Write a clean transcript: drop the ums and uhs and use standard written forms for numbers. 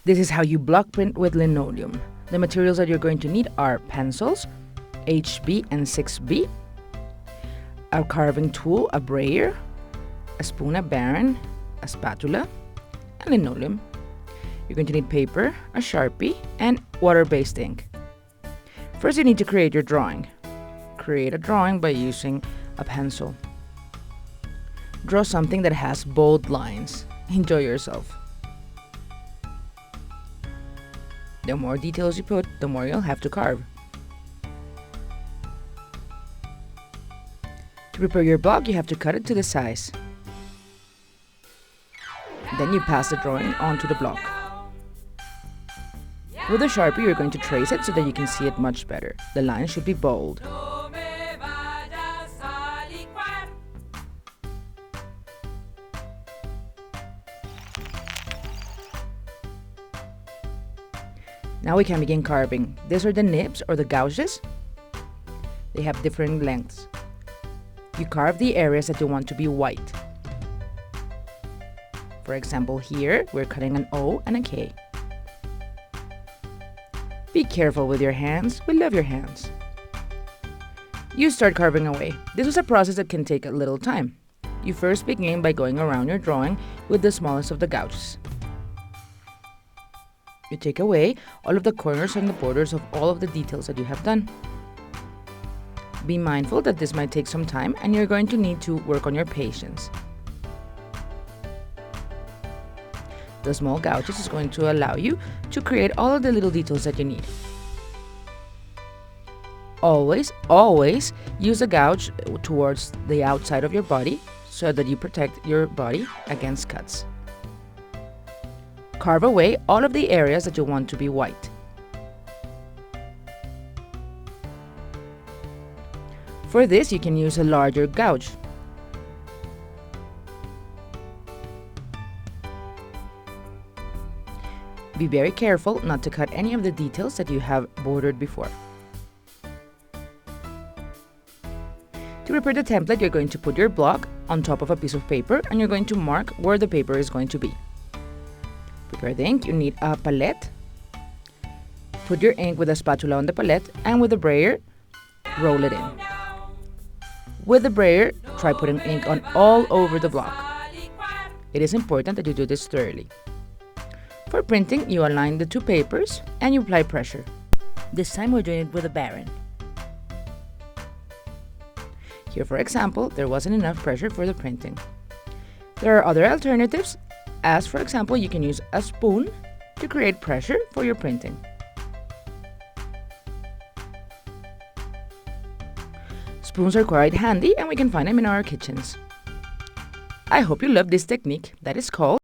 This is how you block print with linoleum. The materials that you're going to need are pencils, HB and 6B, a carving tool, a brayer, a spoon, a baren, a spatula, and linoleum. You're going to need paper, a Sharpie, and water-based ink. First, you need to create your drawing. Create a drawing by using a pencil. Draw something that has bold lines. Enjoy yourself. The more details you put, the more you'll have to carve. To prepare your block, you have to cut it to the size. Then you pass the drawing onto the block. With a Sharpie, you're going to trace it so that you can see it much better. The lines should be bold. Now we can begin carving. These are the nibs or the gouges. They have different lengths. You carve the areas that you want to be white. For example, here we're cutting an O and a K. Be careful with your hands. We love your hands. You start carving away. This is a process that can take a little time. You first begin by going around your drawing with the smallest of the gouges. You take away all of the corners and the borders of all of the details that you have done. Be mindful that this might take some time and you're going to need to work on your patience. The small gouges is going to allow you to create all of the little details that you need. Always use a gouge towards the outside of your body so that you protect your body against cuts. Carve away all of the areas that you want to be white. For this, you can use a larger gouge. Be very careful not to cut any of the details that you have bordered before. To prepare the template, you're going to put your block on top of a piece of paper and you're going to mark where the paper is going to be. Prepare the ink. You need a palette. Put your ink with a spatula on the palette and with a brayer, roll it in. With the brayer, try putting ink on all over the block. It is important that you do this thoroughly. For printing, you align the two papers and you apply pressure. This time we're doing it with a baren. Here, for example, there wasn't enough pressure for the printing. There are other alternatives, as for example, you can use a spoon to create pressure for your printing. Spoons are quite handy and we can find them in our kitchens. I hope you love this technique that is called